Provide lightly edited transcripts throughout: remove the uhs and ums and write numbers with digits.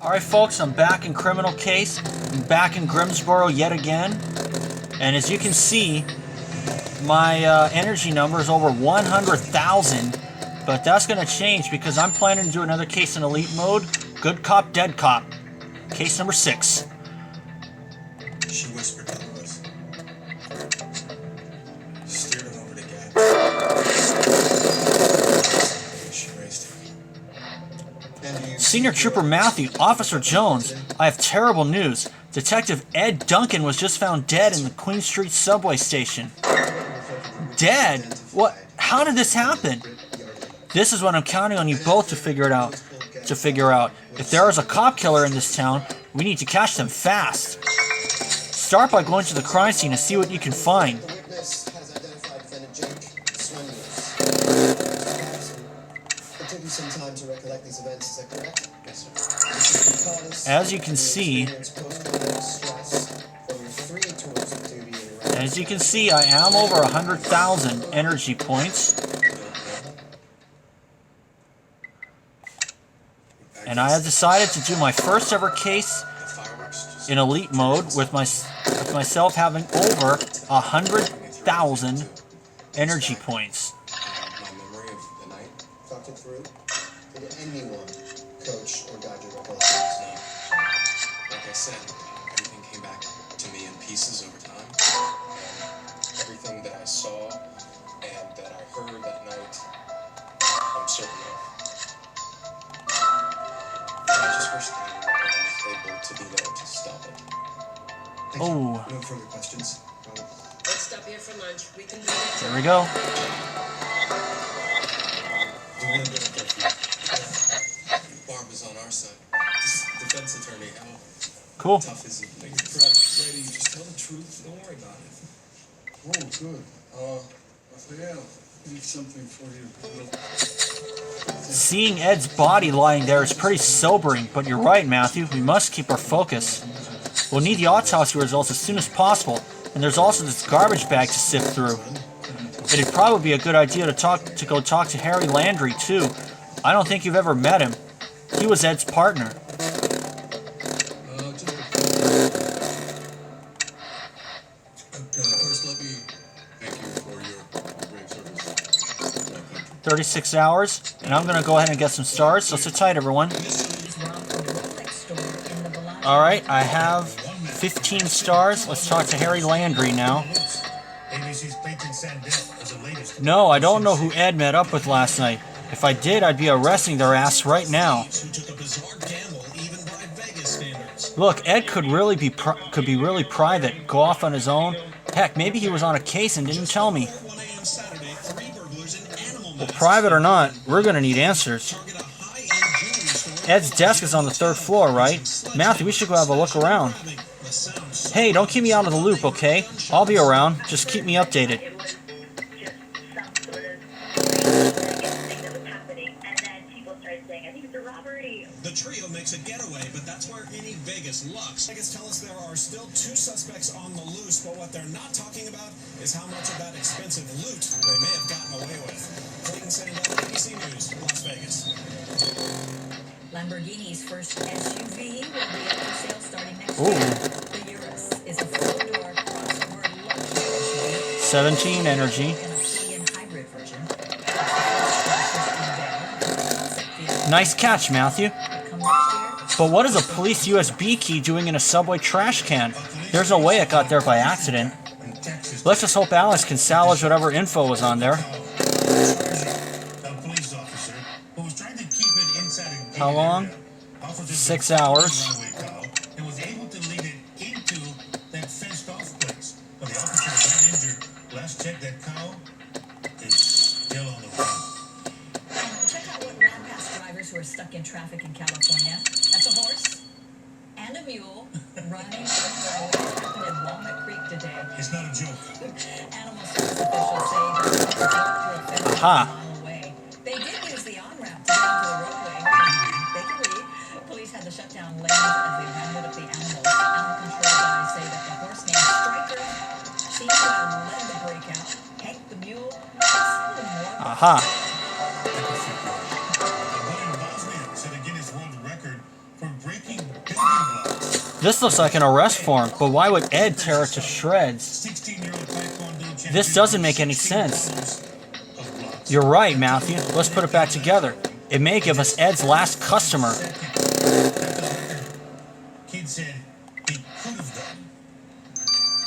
Alright folks, I'm back in criminal case. I'm back in Grimsborough yet again. And as you can see, my energy number is over 100,000. But that's going to change because I'm planning to do another case in elite mode. Good cop, dead cop. Case number 6. She whispered to the voice. Steered him over to Gab. She raised him. Senior Trooper Matthew, Officer Jones, I have terrible news. Detective Ed Duncan was just found dead in the Queen Street subway station. Dead? What? How did this happen? This is what I'm counting on you both to figure it out. If there is a cop killer in this town, we need to catch them fast. Start by going to the crime scene and see what you can find. As you can see, I am over 100,000 energy points. And I have decided to do my first ever case in elite mode with myself having over 100,000 energy points. My memory of the night. Talked it through. Did anyone coach or guide your recollections? No. Like I said, everything came back to me in pieces over time. And everything that I saw and that I heard that night, I'm certain of. I just wish that I was able to be there to stop it. Thank you. No further questions. Let's stop here for lunch. We can do it. There we go. Barb is on our side. This defense attorney, how Cool. tough is it? Are you correct, lady? Just tell the truth. Don't worry about it. Oh, good. Raphael, I need something for you. Seeing Ed's body lying there is pretty sobering, but you're right, Matthew. We must keep our focus. We'll need the autopsy results as soon as possible, and there's also this garbage bag to sift through. It'd probably be a good idea to go talk to Harry Landry, too. I don't think you've ever met him. He was Ed's partner. First, let me thank you for your great service. 36 hours, and I'm going to go ahead and get some stars, so sit tight, everyone. Alright, I have 15 stars. Let's talk to Harry Landry now. No, I don't know who Ed met up with last night. If I did, I'd be arresting their ass right now. Look, Ed could be really private, go off on his own. Heck, maybe he was on a case and didn't tell me. Well, private or not, we're gonna need answers. Ed's desk is on the 3rd floor, right? Matthew, we should go have a look around. Hey, don't keep me out of the loop, okay? I'll be around. Just keep me updated. The trio makes a getaway, but that's where any Vegas looks. Vegas tell us there are still 2 suspects on the loose, but what they're not talking about is how much of that expensive loot they may have gotten away with. Clayton Sandell, ABC News, Las Vegas. Lamborghini's first SUV will be up for sale starting next year. The Urus is a 4-door crossover luxury SUV. 17 energy. And a plug-in hybrid version. Nice catch, Matthew. But what is a police USB key doing in a subway trash can? There's no way it got there by accident. Let's just hope Alex can salvage whatever info was on there. How long? 6 hours. And was able to lead it into that fenced-off place. But the officer was not injured. Last check, that cow is still on the run. Check out what ran past drivers who are stuck in traffic in California. That's a horse and a mule running on the highway. Happened in Walnut Creek today. It's not a joke. Animal service officials say the horse was knocked through a fence a mile away. They did use the on-ramp to get into the roadway. They can read. Police had to shut down lanes as they rounded up the animals. Animal control guys say that the horse named Striker seemed to have led the breakout. Hank the mule is still more. Aha. Said a Guinness World Record for breaking This looks like an arrest form, but why would Ed tear it to shreds? This doesn't make any sense. You're right, Matthew. Let's put it back together. It may give us Ed's last customer. Kid said he could have done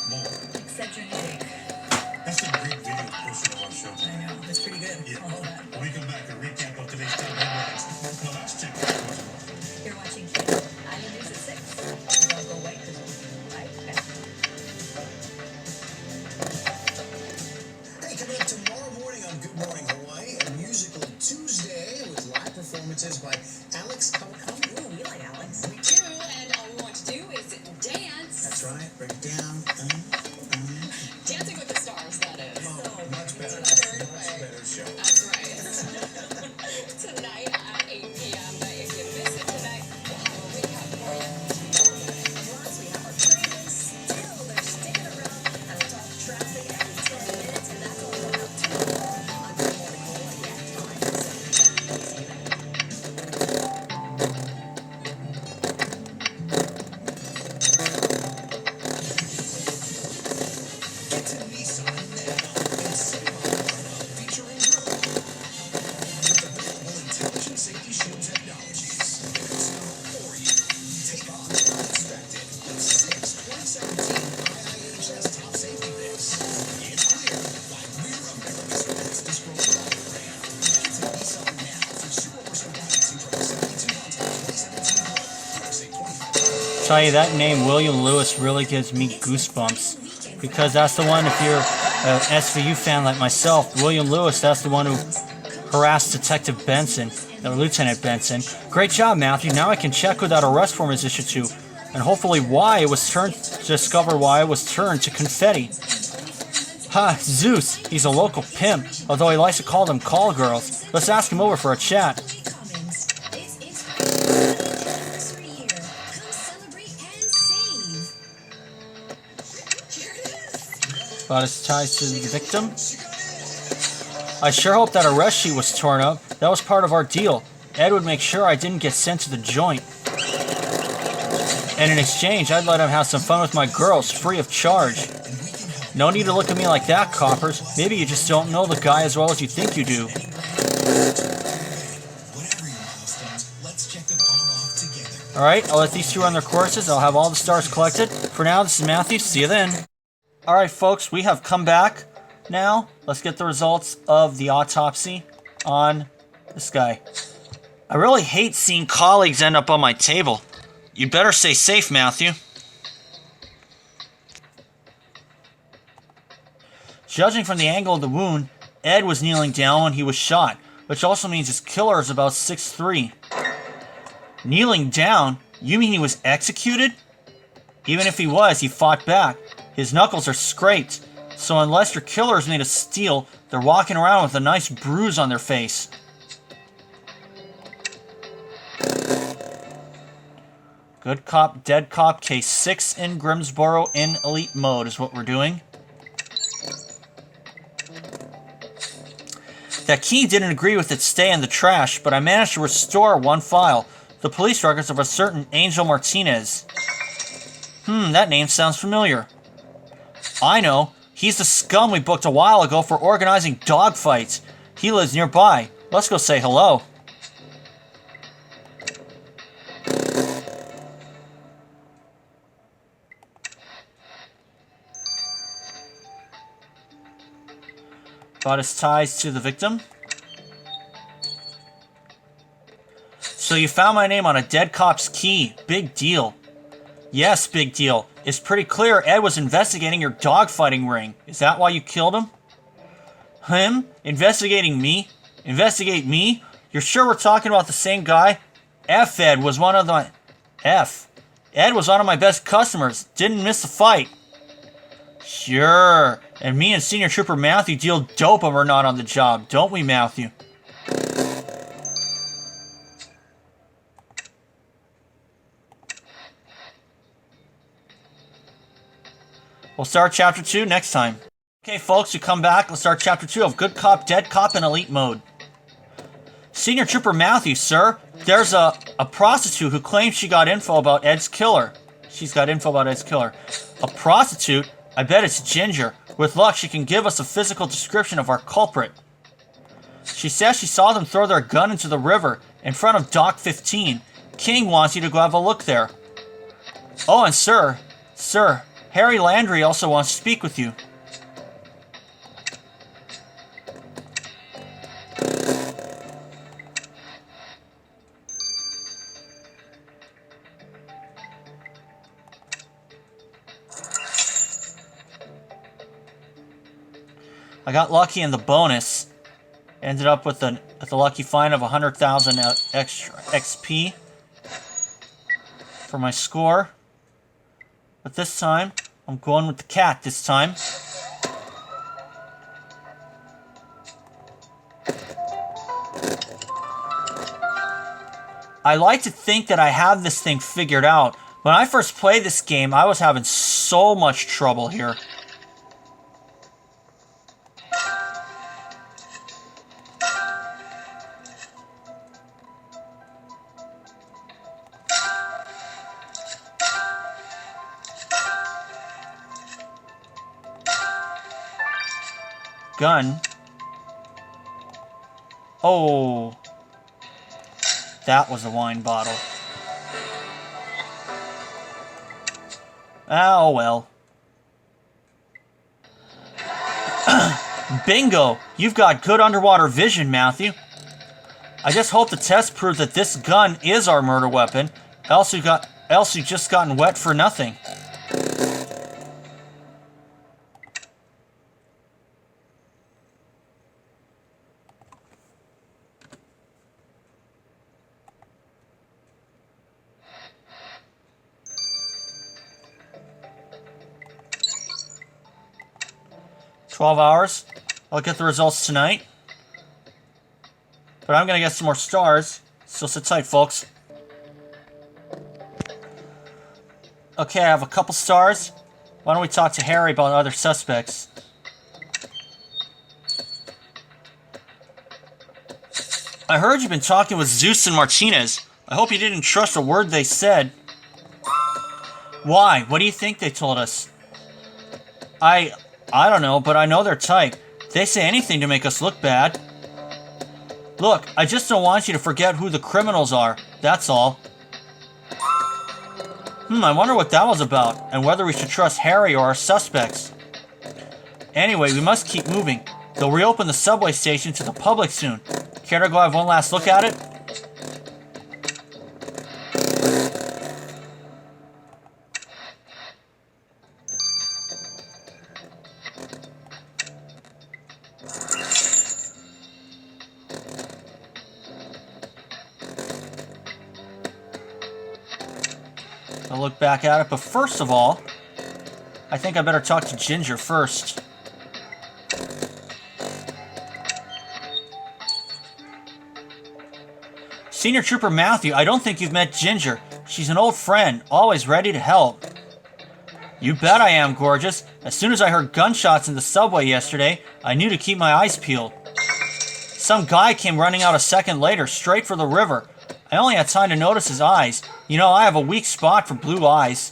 more. Except your headache. That's a great video portion of our show. I know, that's pretty good. Yeah. All that. When we come back, a recap of today's top headlines. Well, let's check that out. You're watching Kid. I need news at 6. Don't go away. Right? Okay. Hey, coming up tomorrow morning on Good Morning Hawaii, a musical Tuesday with live performances by Alex Kawakami. Ooh, we like Alex. We do, and all we want to do is dance. That's right, break it down. Dancing with the Stars, that is. Oh, much better. Third Much way. better show. That's right. Tonight at 8 p.m. But if you miss it tonight, we'll have a recap for you. Plus, we have our trainers. Still, they're sticking around. And we'll talk traffic every 10 minutes. And that's all coming up tomorrow on Good Morning Hawaii at time. See you then. Get to Nissan now and save on Arnold featuring Road. With available intelligent safety shield technologies. It's not for you. Take on the unexpected with 6 2017 IIHS top safety picks. It's clear like we're America's fastest growing auto brand. Get to Nissan now for 0% financing from 72 months on 2017 Road. Say 25. Tell you, that name William Lewis really gives me goosebumps. Because that's the one, if you're an SVU fan like myself, William Lewis, that's the one who harassed Detective Benson, or Lieutenant Benson. Great job, Matthew. Now I can check who that arrest form is issued to, and hopefully discover why it was turned to confetti. Ha, Zeus, he's a local pimp, although he likes to call them call girls. Let's ask him over for a chat. Cummings. This is anniversary year. Come celebrate and save. Here it is. About his ties to the victim. I sure hope that arrest sheet was torn up. That was part of our deal. Ed would make sure I didn't get sent to the joint. And in exchange, I'd let him have some fun with my girls, free of charge. No need to look at me like that, coppers. Maybe you just don't know the guy as well as you think you do. Whatever your milestones, let's check them all off together. Alright, I'll let these two run their courses. I'll have all the stars collected. For now, this is Matthew. See you then. Alright, folks, we have come back now. Let's get the results of the autopsy on this guy. I really hate seeing colleagues end up on my table. You'd better stay safe, Matthew. Judging from the angle of the wound, Ed was kneeling down when he was shot, which also means his killer is about 6'3". Kneeling down? You mean he was executed? Even if he was, he fought back. His knuckles are scraped, so unless your killer is made of steel, they're walking around with a nice bruise on their face. Good cop, dead cop, case 6 in Grimsborough in elite mode is what we're doing. That key didn't agree with its stay in the trash, but I managed to restore one file. The police records of a certain Angel Martinez. That name sounds familiar. I know. He's the scum we booked a while ago for organizing dogfights. He lives nearby. Let's go say hello. About his ties to the victim. So you found my name on a dead cop's key. Big deal. Yes, big deal. It's pretty clear Ed was investigating your dogfighting ring. Is that why you killed him? Him? Investigating me? Investigate me? You're sure we're talking about the same guy? Ed was one of my... Ed was one of my best customers. Didn't miss a fight. Sure. And me and Senior Trooper Matthew deal dope when we're not on the job, don't we, Matthew? We'll start Chapter 2 next time. Okay, folks, we come back. Let's start Chapter 2 of Good Cop, Dead Cop in Elite Mode. Senior Trooper Matthew, sir. There's a prostitute who claims she got info about Ed's killer. she's got info about Ed's killer. A prostitute? I bet it's Ginger. With luck, she can give us a physical description of our culprit. She says she saw them throw their gun into the river in front of Dock 15. King wants you to go have a look there. Oh, and sir, Harry Landry also wants to speak with you. I got lucky in the bonus. Ended up with a lucky find of 100,000 extra XP for my score. But this time, I'm going with the cat this time. I like to think that I have this thing figured out. When I first played this game, I was having so much trouble here. Gun. Oh. That was a wine bottle. Oh well. Bingo! You've got good underwater vision, Matthew. I just hope the test proves that this gun is our murder weapon, else you've just gotten wet for nothing. $12 hours. I'll get the results tonight. But I'm going to get some more stars. So sit tight, folks. Okay, I have a couple stars. Why don't we talk to Harry about other suspects? I heard you've been talking with Zeus and Martinez. I hope you didn't trust a word they said. Why? What do you think they told us? I don't know, but I know their type. They say anything to make us look bad. Look, I just don't want you to forget who the criminals are. That's all. I wonder what that was about, and whether we should trust Harry or our suspects. Anyway, we must keep moving. They'll reopen the subway station to the public soon. Care to go have one last look at it? I'll look back at it, but first of all, I think I better talk to Ginger first. Senior Trooper Matthew, I don't think you've met Ginger. She's an old friend, always ready to help. You bet I am, gorgeous. As soon as I heard gunshots in the subway yesterday, I knew to keep my eyes peeled. Some guy came running out a second later, straight for the river. I only had time to notice his eyes. You know, I have a weak spot for blue eyes.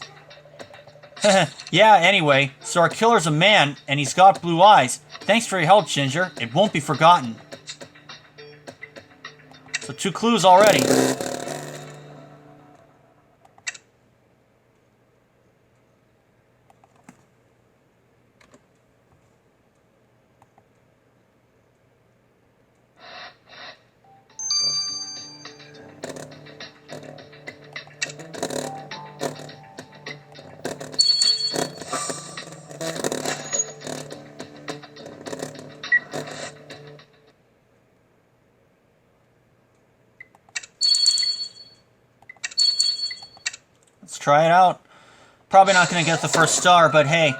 Yeah, anyway, so our killer's a man, and he's got blue eyes. Thanks for your help, Ginger. It won't be forgotten. So 2 clues already. Let's try it out. Probably not going to get the first star, but hey,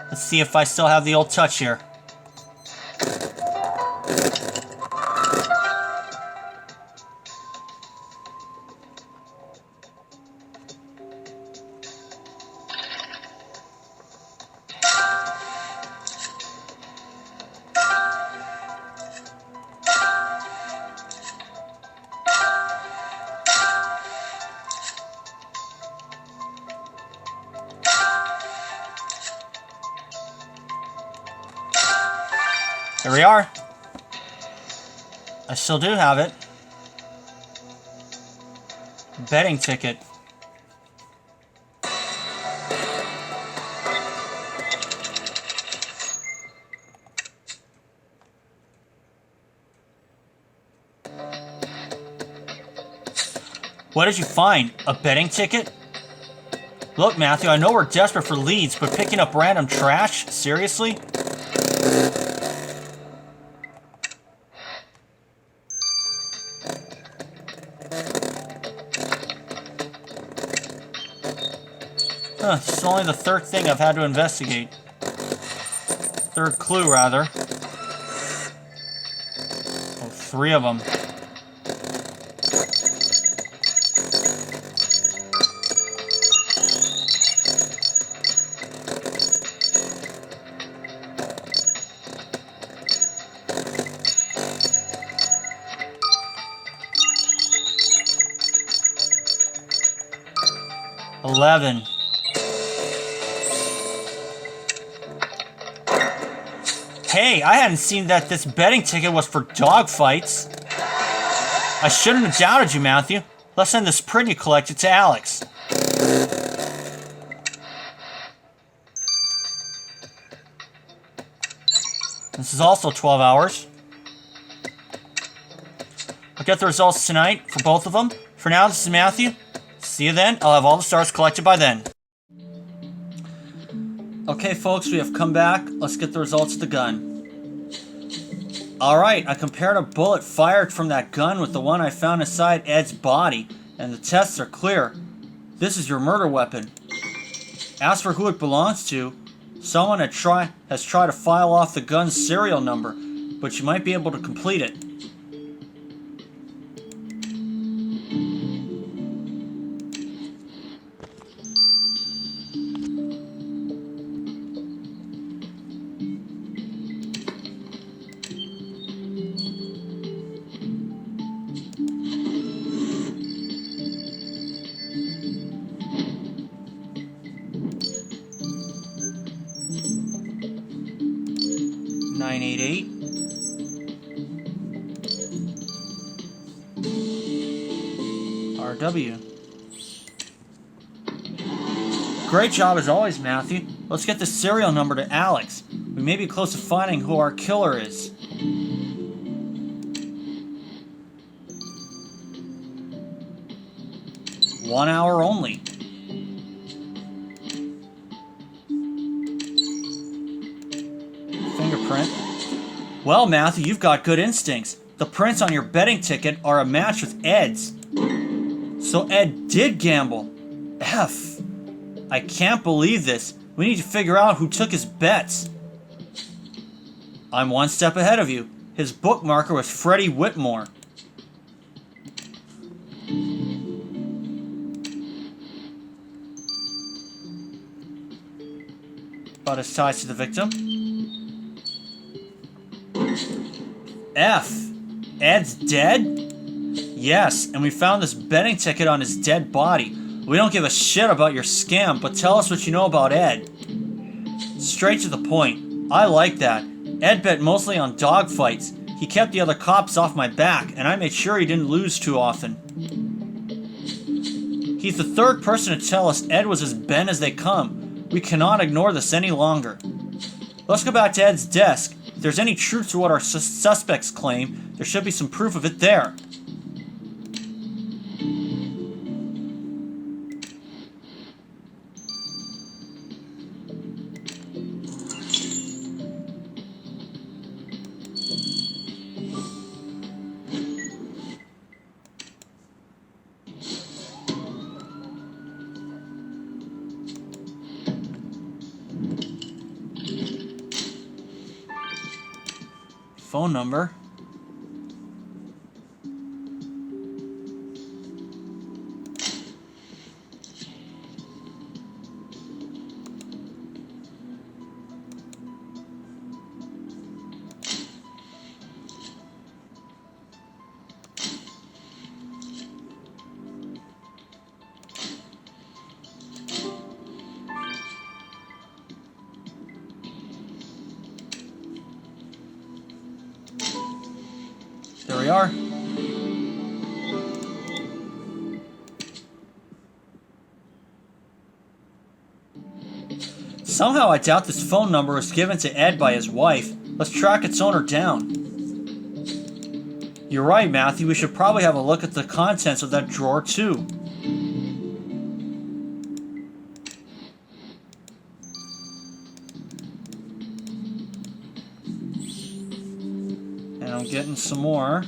let's see if I still have the old touch here. Here we are. I still do have it. Betting ticket. What did you find? A betting ticket? Look, Matthew, I know we're desperate for leads, but picking up random trash? Seriously? Huh, this is only the third thing I've had to investigate. Third clue, rather. Oh, 3 of them. $11. Hey, I hadn't seen that this betting ticket was for dog fights. I shouldn't have doubted you, Matthew. Let's send this print you collected to Alex. This is also 12 hours. I'll get the results tonight for both of them. For now, this is Matthew. See you then. I'll have all the stars collected by then. Okay, folks, we have come back. Let's get the results of the gun. Alright, I compared a bullet fired from that gun with the one I found inside Ed's body, and the tests are clear. This is your murder weapon. As for who it belongs to, someone has tried to file off the gun's serial number, but you might be able to complete it. RW. Great job as always, Matthew. Let's get the serial number to Alex. We may be close to finding who our killer is. One hour only. Fingerprint. Well, Matthew, you've got good instincts. The prints on your betting ticket are a match with Ed's. So Ed did gamble. F. I can't believe this. We need to figure out who took his bets. I'm one step ahead of you. His bookmarker was Freddie Whitmore. About his ties to the victim. F. Ed's dead? Yes, and we found this betting ticket on his dead body. We don't give a shit about your scam, but tell us what you know about Ed. Straight to the point. I like that. Ed bet mostly on dog fights. He kept the other cops off my back, and I made sure he didn't lose too often. He's the third person to tell us Ed was as bent as they come. We cannot ignore this any longer. Let's go back to Ed's desk. If there's any truth to what our suspects claim, there should be some proof of it there. Phone number. There we are. Somehow I doubt this phone number was given to Ed by his wife. Let's track its owner down. You're right, Matthew. We should probably have a look at the contents of that drawer, too. And I'm getting some more.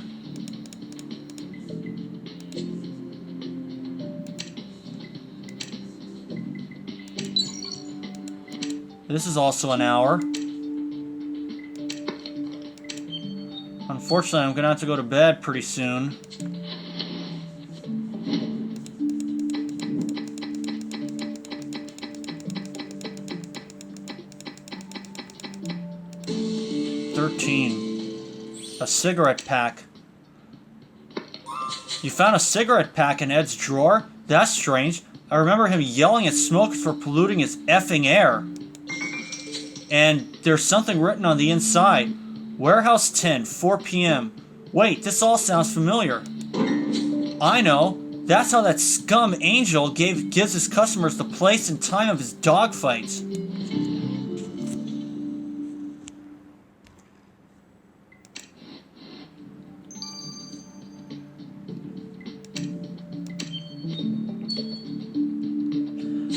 This is also an hour. Unfortunately, I'm gonna have to go to bed pretty soon. A cigarette pack. You found a cigarette pack in Ed's drawer? That's strange. I remember him yelling at smokers for polluting his effing air. And there's something written on the inside. Warehouse 10, 4 p.m. Wait, this all sounds familiar. I know. That's how that scum Angel gives his customers the place and time of his dogfights.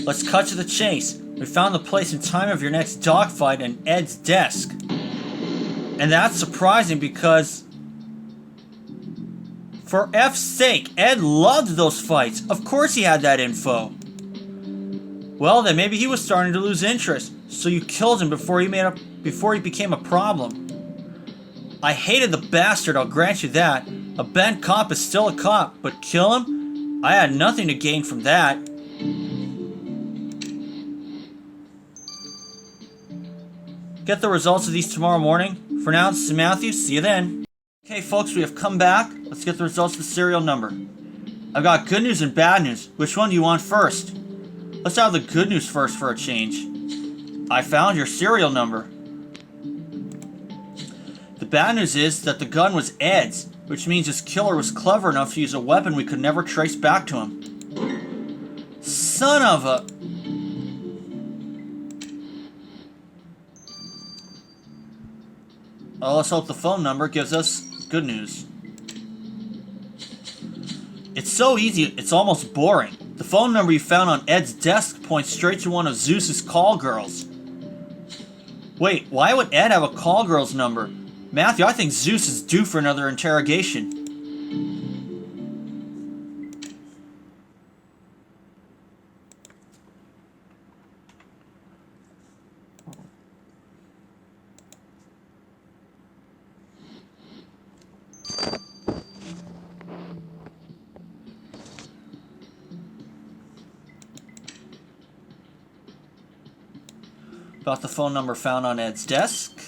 Let's cut to the chase. We found the place and time of your next dogfight in Ed's desk. And that's surprising because, for F's sake, Ed loved those fights. Of course he had that info. Well, then maybe he was starting to lose interest, so you killed him before he became a problem. I hated the bastard, I'll grant you that. A bent cop is still a cop, but kill him? I had nothing to gain from that. Get the results of these tomorrow morning. For now, this is Matthew. See you then. Okay, folks, we have come back. Let's get the results of the serial number. I've got good news and bad news. Which one do you want first? Let's have the good news first for a change. I found your serial number. The bad news is that the gun was Ed's, which means his killer was clever enough to use a weapon we could never trace back to him. Son of a... Oh, let's hope the phone number gives us good news. It's so easy, it's almost boring. The phone number you found on Ed's desk points straight to one of Zeus's call girls. Wait, why would Ed have a call girl's number? Matthew, I think Zeus is due for another interrogation. About the phone number found on Ed's desk.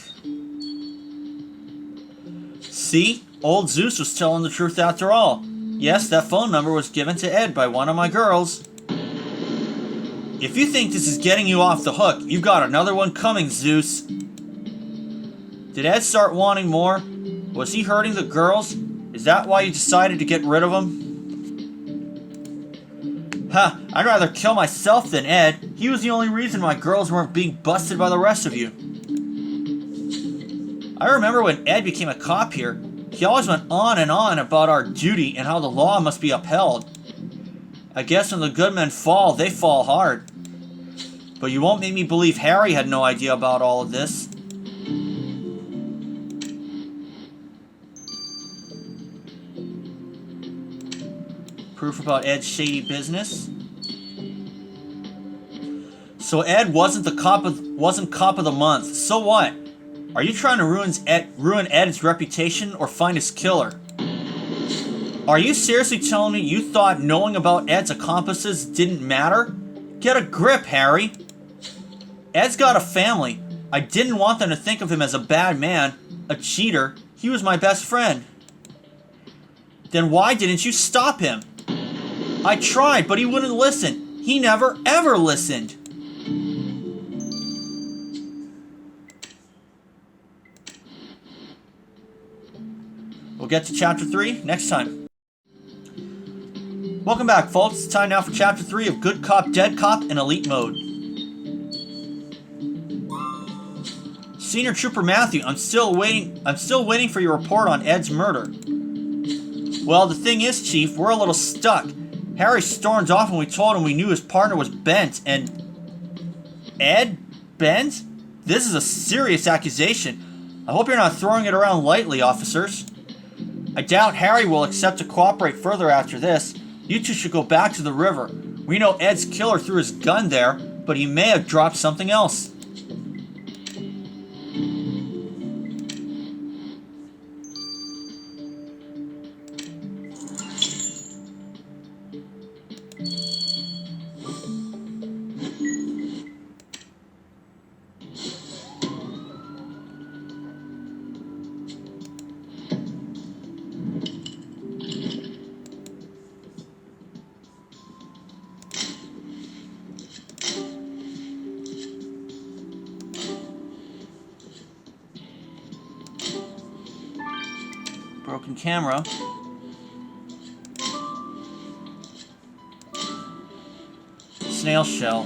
See? Old Zeus was telling the truth after all. Yes, that phone number was given to Ed by one of my girls. If you think this is getting you off the hook, you've got another one coming, Zeus. Did Ed start wanting more? Was he hurting the girls? Is that why you decided to get rid of him? Ha! I'd rather kill myself than Ed. He was the only reason my girls weren't being busted by the rest of you. I remember when Ed became a cop here, he always went on and on about our duty and how the law must be upheld. I guess when the good men fall, they fall hard. But you won't make me believe Harry had no idea about all of this. Proof about Ed's shady business. So Ed wasn't cop of the month. So what? Are you trying to ruin Ed's reputation or find his killer? Are you seriously telling me you thought knowing about Ed's accomplices didn't matter? Get a grip, Harry. Ed's got a family. I didn't want them to think of him as a bad man, a cheater. He was my best friend. Then why didn't you stop him? I tried, but he wouldn't listen. He never, ever listened. We'll get to Chapter 3 next time. Welcome back, folks. It's time now for Chapter 3 of Good Cop, Dead Cop in Elite Mode. Senior Trooper Matthew, I'm still waiting for your report on Ed's murder. Well, the thing is, Chief, we're a little stuck. Harry stormed off when we told him we knew his partner was bent, and... Ed? Bent? This is a serious accusation. I hope you're not throwing it around lightly, officers. I doubt Harry will accept to cooperate further after this. You two should go back to the river. We know Ed's killer threw his gun there, but he may have dropped something else. Broken camera. Snail shell.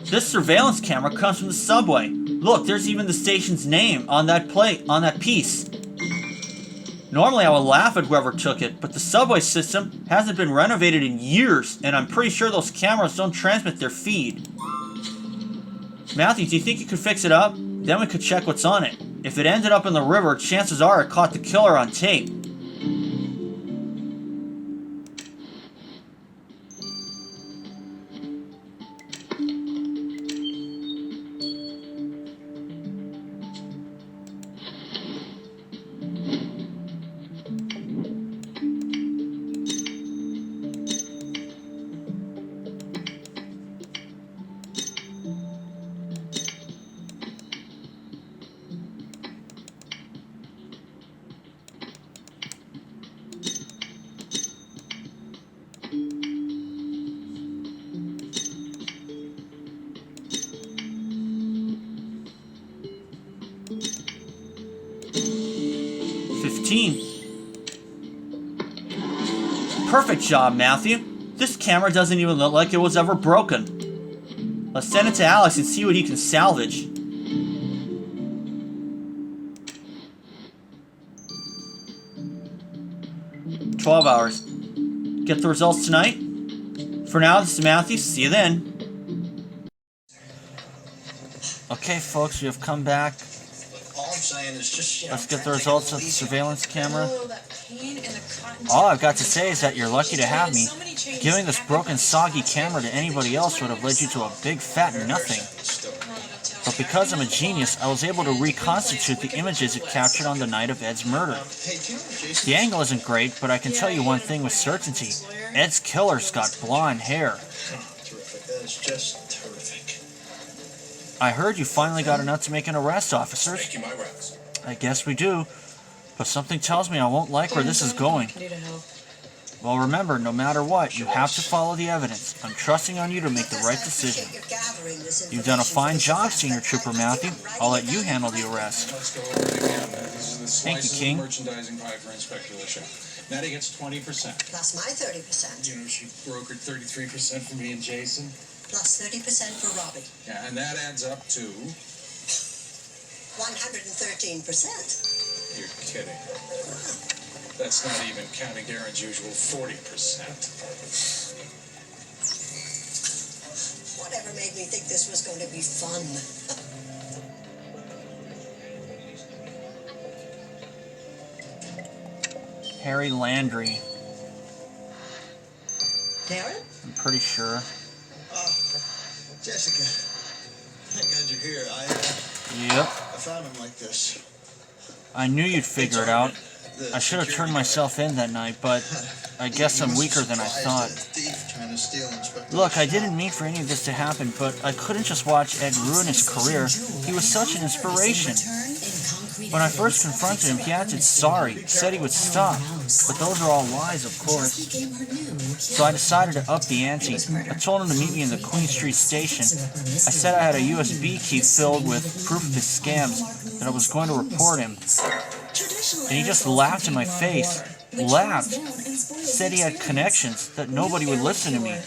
This surveillance camera comes from the subway. Look, there's even the station's name on that piece. Normally I would laugh at whoever took it, but the subway system hasn't been renovated in years, and I'm pretty sure those cameras don't transmit their feed. Matthew, do you think you could fix it up? Then we could check what's on it. If it ended up in the river, chances are it caught the killer on tape. Perfect job, Matthew. This camera doesn't even look like it was ever broken. Let's send it to Alex and see what he can salvage. "12 hours. Get the results tonight? For now, this is Matthew. See you then." Okay, folks, we have come back. All I'm saying is just, Let's get the results of the surveillance camera. Oh, that pain in the cotton. All I've got to say is that you're lucky to have me. Giving this broken, soggy camera to anybody else would have led you to a big fat nothing. But because I'm a genius, I was able to reconstitute the images it captured on the night of Ed's murder. The angle isn't great, but I can tell you one thing with certainty. Ed's killer's got blonde hair. Terrific. That is just terrific. I heard you finally got enough to make an arrest, officers. Making my rounds. I guess we do. But something tells me I won't like where this is going. Well, remember, no matter what, you have to follow the evidence. I'm trusting on you to make the right decision. You've done a fine job, Senior Trooper Matthew. I'll let you handle the arrest. Let's go over it again. This is the Thank you, slice of King. merchandising pie for Inspector Lisha. Nettie gets 20%. Plus my 30%. You know, she brokered 33% for me and Jason. Plus 30% for Robbie. Yeah, and that adds up to... 113%. You're kidding. That's not even counting Darren's usual 40%. Whatever made me think this was going to be fun? Harry Landry. Darren? I'm pretty sure. Jessica, thank God you're here. Yep. I found him like this. I knew you'd figure it out. I should have turned myself in that night, but I guess I'm weaker than I thought. Look, I didn't mean for any of this to happen, but I couldn't just watch Ed ruin his career. He was such an inspiration. When I first confronted him, he acted sorry, said he would stop, but those are all lies, of course. So I decided to up the ante. I told him to meet me in the Queen Street station. I said I had a USB key filled with proof of his scams, that I was going to report him. And he just laughed in my face. Laughed. Said he had connections, that nobody would listen to me.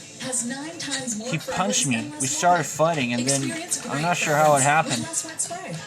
He punched me. We started fighting, and then I'm not sure how it happened.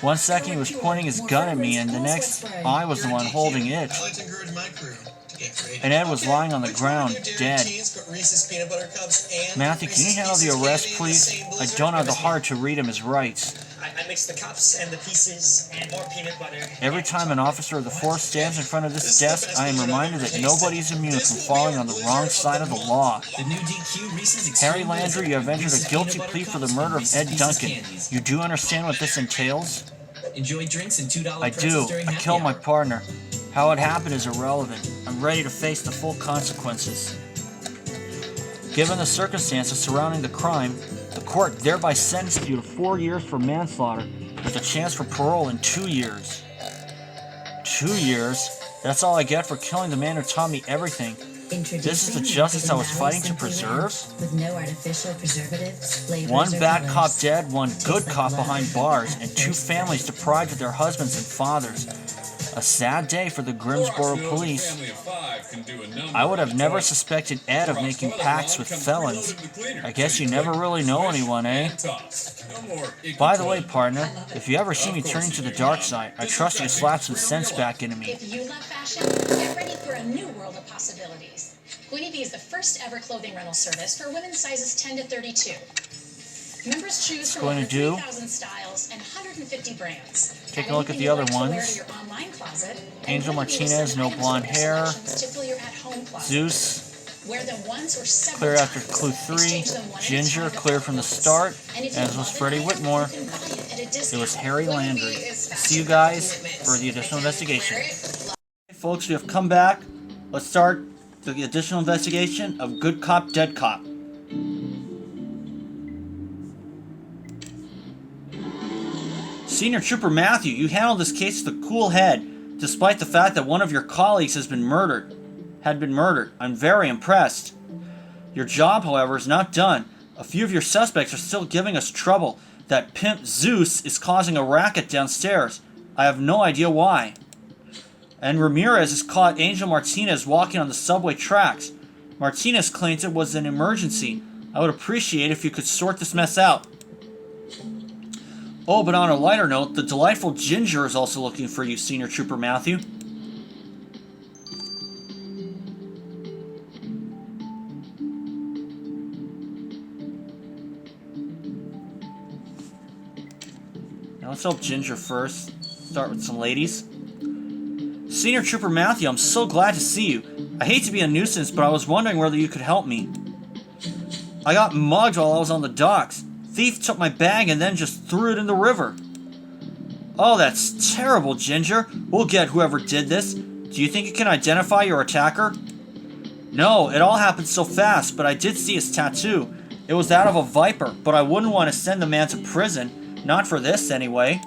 One second he was pointing his gun at me, and the next I was the one holding it. I like to encourage my crew to get creative. And Ed was lying on the ground, dead. Put Reese's peanut butter cups and Matthew, can you Reese's handle the Pieces arrest, candy in the please? same I blizzard? don't have the heart to read him his rights. I mix the cups and the pieces and more peanut butter. Every time an officer of the force stands in front of this desk, I am reminded that nobody is immune from falling on the wrong side of the law. The new DQ Reese's Harry Extreme Landry, you have entered a guilty plea for the murder of Ed Duncan. You do understand what this entails? Enjoy drinks and $2 I do. pretzels during I happy killed my hour. partner. How it happened is irrelevant. I'm ready to face the full consequences. Given the circumstances surrounding the crime, the court thereby sentenced you to 4 years for manslaughter with a chance for parole in 2 years. 2 years? That's all I get for killing the man who taught me everything. This is the justice I was fighting to preserve? With no artificial preservatives, flavors, One or bad colors. cop dead, one good cop behind bars, and 2 families deprived of their husbands and fathers. A sad day for the Grimsborough police. I would have never suspected Ed of making pacts with felons. I guess you never really know anyone, eh? By the way, partner, if you ever see me turning to the dark side, I trust you to slap some sense back into me. If you love fashion, get ready for a new world of possibilities. Queenie Bee is the first ever clothing rental service for women's sizes 10 to 32. Members choose from going over to do. 3,000 styles and 150 brands. Take And a look at anything the you'd other like to wear ones. to your online closet, and Angel Queenie Bee will Martinez, send no items blonde with their hair. selections to fill your at-home closet. Zeus, Wear them once or several clear after times. clue 3. Exchange them one at a Ginger, time clear without from the loss. start. And if you As was love an Freddie item, Whitmore. you can buy it at a It discount. was Harry Queenie Landry. Bee is See you fashion guys commitment. for the additional I can't investigation. wear it. Hey folks, we have come back. Let's start the additional investigation of Good Cop, Dead Cop. Senior Trooper Matthew, you handled this case with a cool head, despite the fact that one of your colleagues had been murdered. I'm very impressed. Your job, however, is not done. A few of your suspects are still giving us trouble. That pimp Zeus is causing a racket downstairs. I have no idea why. And Ramirez has caught Angel Martinez walking on the subway tracks. Martinez claims it was an emergency. I would appreciate if you could sort this mess out. Oh, but on a lighter note, the delightful Ginger is also looking for you, Senior Trooper Matthew. Now let's help Ginger first. Start with some ladies. Senior Trooper Matthew, I'm so glad to see you. I hate to be a nuisance, but I was wondering whether you could help me. I got mugged while I was on the docks. Thief took my bag and then just threw it in the river. Oh, that's terrible, Ginger. We'll get whoever did this. Do you think you can identify your attacker? No, it all happened so fast, but I did see his tattoo. It was that of a viper, but I wouldn't want to send the man to prison. Not for this, anyway.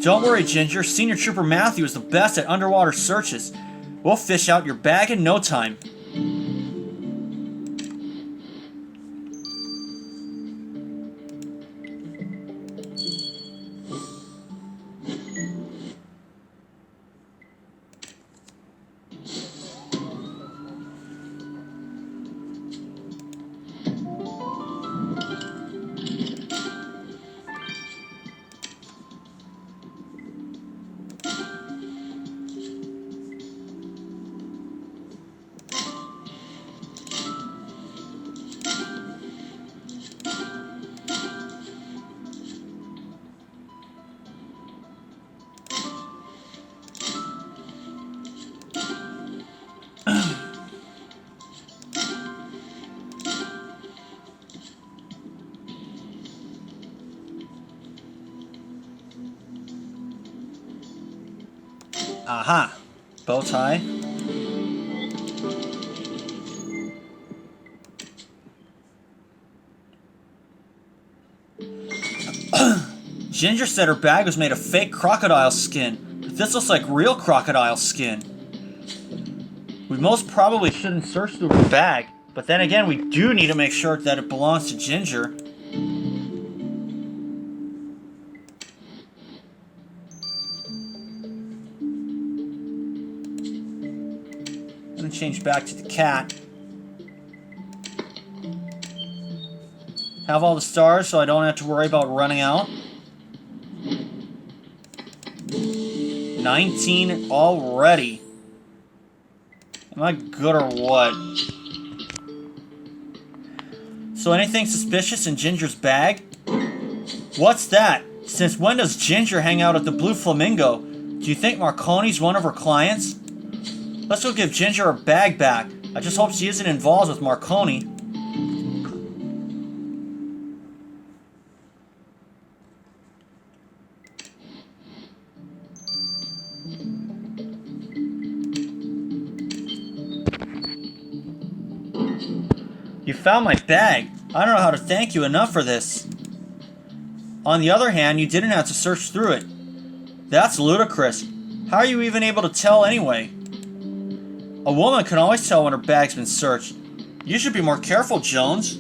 Don't worry, Ginger. Senior Trooper Matthew is the best at underwater searches. We'll fish out your bag in no time. Aha. Bow tie. Ginger said her bag was made of fake crocodile skin, but this looks like real crocodile skin. We most probably shouldn't search through her bag, but then again, we do need to make sure that it belongs to Ginger. I'm gonna change back to the cat. Have all the stars so I don't have to worry about running out. 19 already. Am I good or what? So anything suspicious in Ginger's bag? What's that? Since when does Ginger hang out at the Blue Flamingo? Do you think Marconi's one of her clients? Let's go give Ginger her bag back. I just hope she isn't involved with Marconi. You found my bag. I don't know how to thank you enough for this. On the other hand, you didn't have to search through it. That's ludicrous. How are you even able to tell anyway? A woman can always tell when her bag's been searched. You should be more careful, Jones.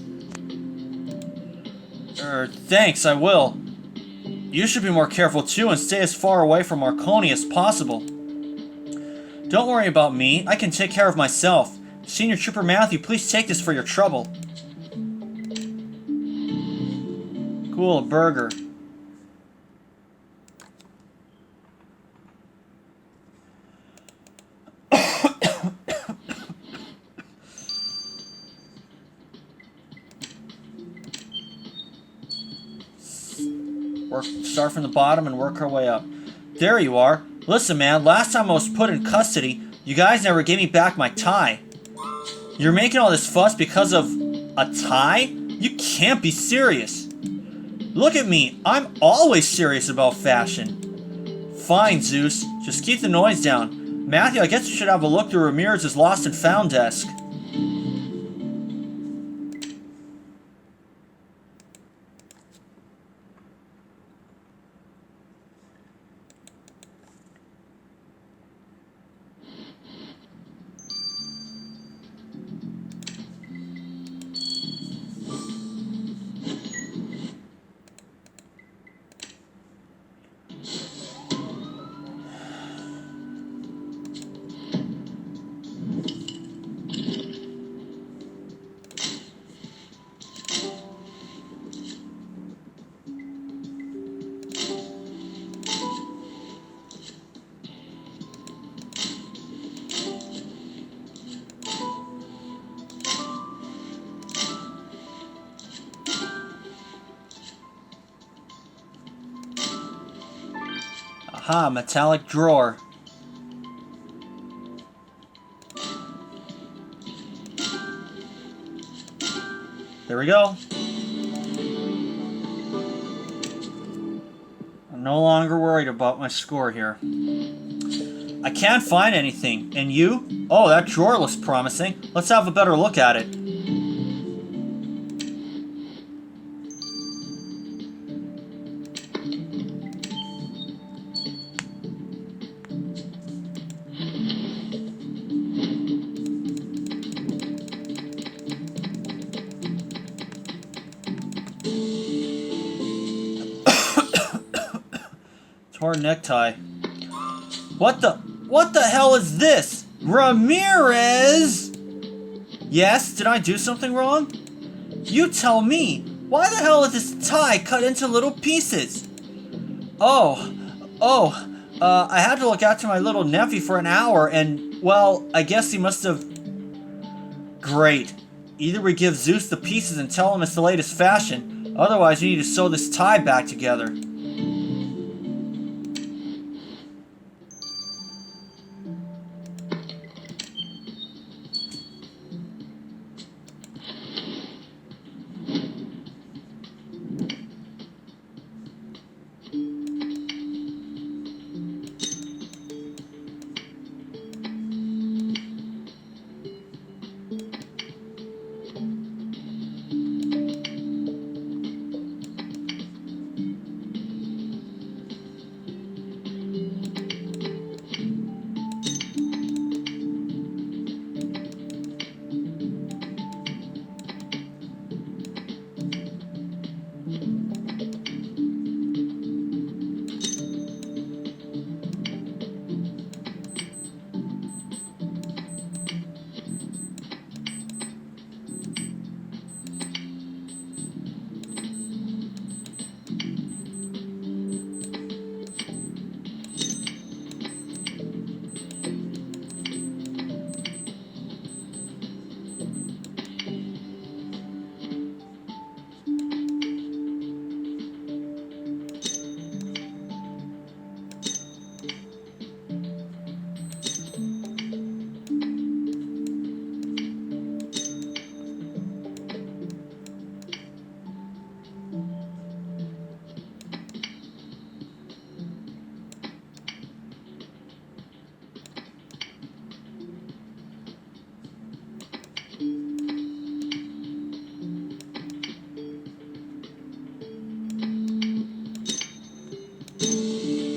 Thanks, I will. You should be more careful too and stay as far away from Marconi as possible. Don't worry about me. I can take care of myself. Senior Trooper Matthew, please take this for your trouble. Cool, a burger. Start from the bottom and work our way up. There you are. Listen, man, last time I was put in custody, you guys never gave me back my tie. You're making all this fuss because of a tie? You can't be serious. Look at me. I'm always serious about fashion. Fine, Zeus. Just keep the noise down. Matthew, I guess you should have a look through Ramirez's lost and found desk. Aha, metallic drawer. There we go. I'm no longer worried about my score here. I can't find anything. And you? Oh, that drawer looks promising. Let's have a better look at it. Torn necktie. What the hell is this? Ramirez! Yes, did I do something wrong? You tell me. Why the hell is this tie cut into little pieces? I had to look after my little nephew for an hour and, well, I guess he must have... Great. Either we give Zeus the pieces and tell him it's the latest fashion, otherwise we need to sew this tie back together.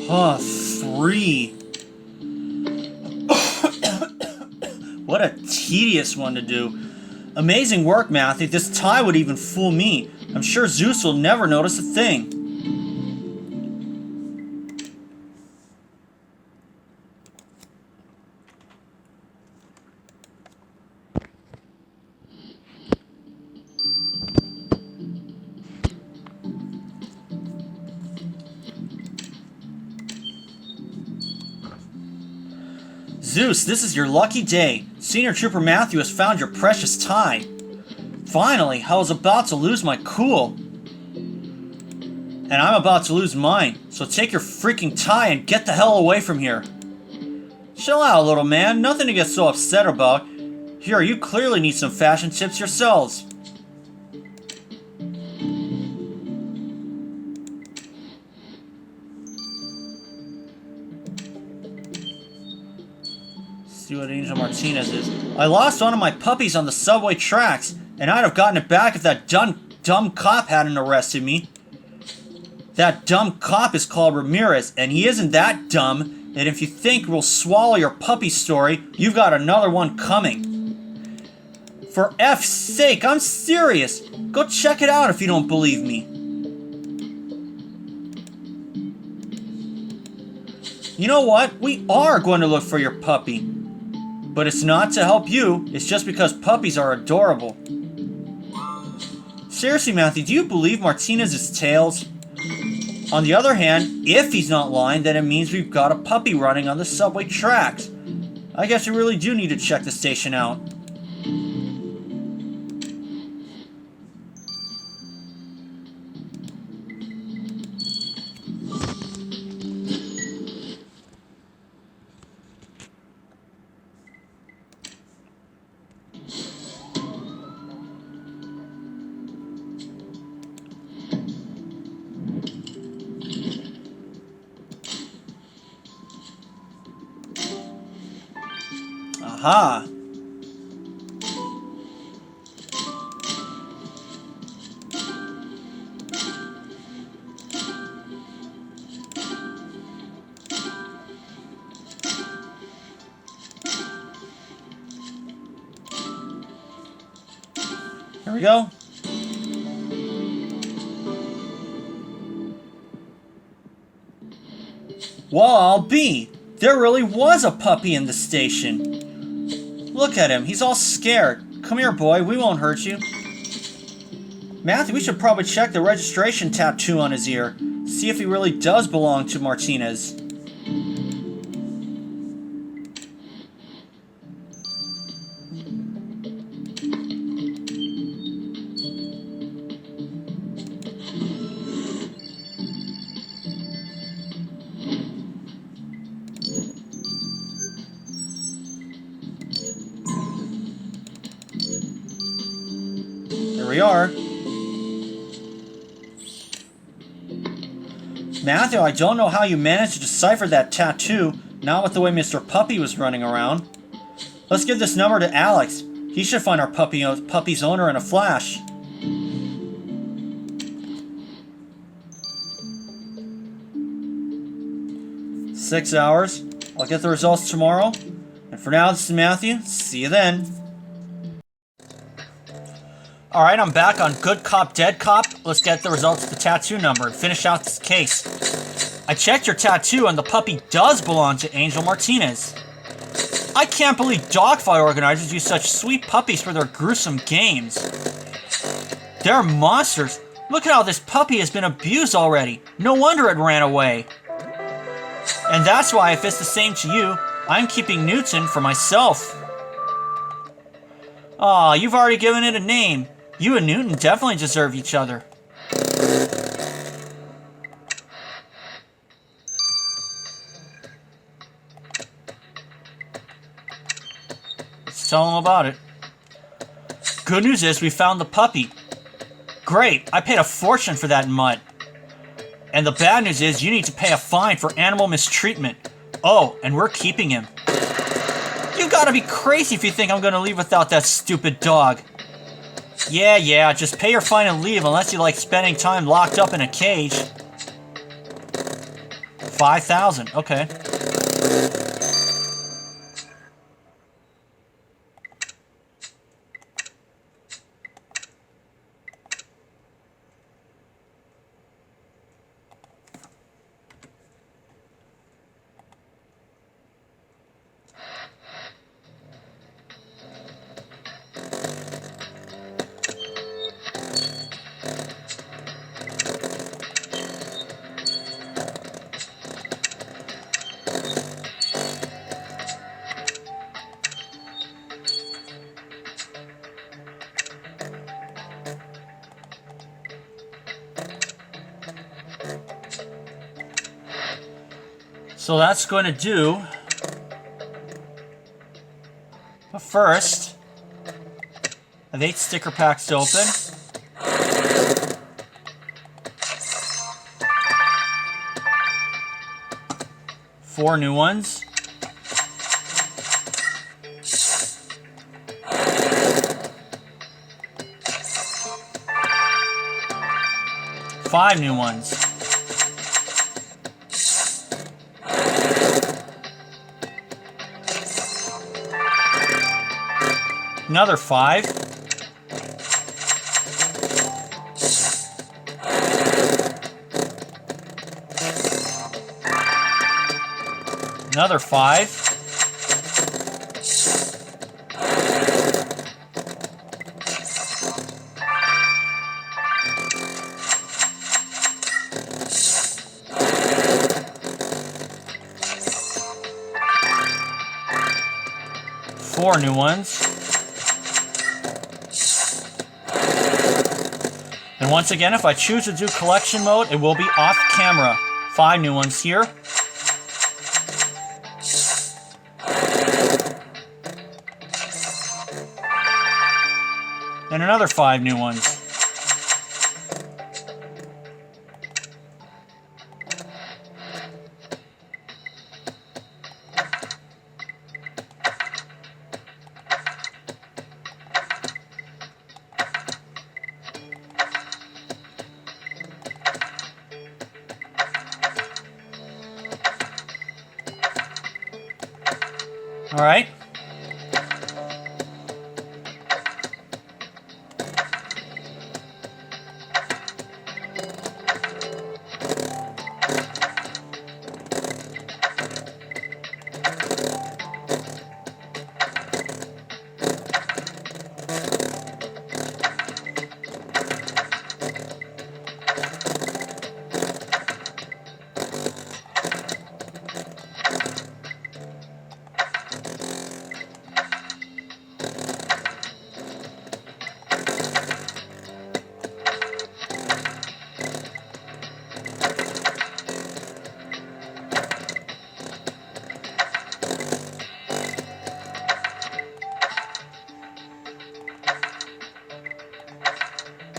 Huh, 3. What a tedious one to do. Amazing work, Matthew. This tie would even fool me. I'm sure Zeus will never notice a thing. Zeus, this is your lucky day. Senior Trooper Matthew has found your precious tie. Finally, I was about to lose my cool. And I'm about to lose mine, so take your freaking tie and get the hell away from here. Chill out, little man, nothing to get so upset about. Here, you clearly need some fashion tips yourselves. See what Angel Martinez is. I lost one of my puppies on the subway tracks, and I'd have gotten it back if that dumb cop hadn't arrested me. That dumb cop is called Ramirez, and he isn't that dumb that if you think we'll swallow your puppy story, you've got another one coming. For F's sake, I'm serious. Go check it out if you don't believe me. You know what? We are going to look for your puppy. But it's not to help you, it's just because puppies are adorable. Seriously, Matthew, do you believe Martinez's tales? On the other hand, if he's not lying, then it means we've got a puppy running on the subway tracks. I guess we really do need to check the station out. Aha! Here we go. Well, I'll be. There really was a puppy in the station. Look at him. He's all scared. Come here, boy. We won't hurt you. Matthew, we should probably check the registration tattoo on his ear. See if he really does belong to Martinez. Here we are. Matthew, I don't know how you managed to decipher that tattoo, not with the way Mr. Puppy was running around. Let's give this number to Alex. He should find our puppy's owner in a flash. "6 hours. I'll get the results tomorrow. And for now, this is Matthew. See you then." Alright, I'm back on Good Cop, Dead Cop. Let's get the results of the tattoo number and finish out this case. I checked your tattoo and the puppy does belong to Angel Martinez. I can't believe dogfight organizers use such sweet puppies for their gruesome games. They're monsters. Look at how this puppy has been abused already. No wonder it ran away. And that's why, if it's the same to you, I'm keeping Newton for myself. Aw, you've already given it a name. You and Newton definitely deserve each other. Let's tell him about it. Good news is we found the puppy. Great, I paid a fortune for that mutt. And the bad news is you need to pay a fine for animal mistreatment. Oh, and we're keeping him. You gotta be crazy if you think I'm gonna leave without that stupid dog. Yeah, just pay your fine and leave unless you like spending time locked up in a cage. 5,000. Okay. So that's going to do. But first, I have 8 sticker packs to open. Four new ones. Five new ones. Another 5. Another 5. Four new ones. And once again, if I choose to do collection mode, it will be off camera. 5 new ones here. And another 5 new ones. All right.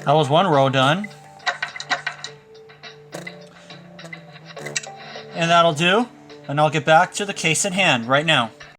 That was one row done. And that'll do. And I'll get back to the case at hand right now.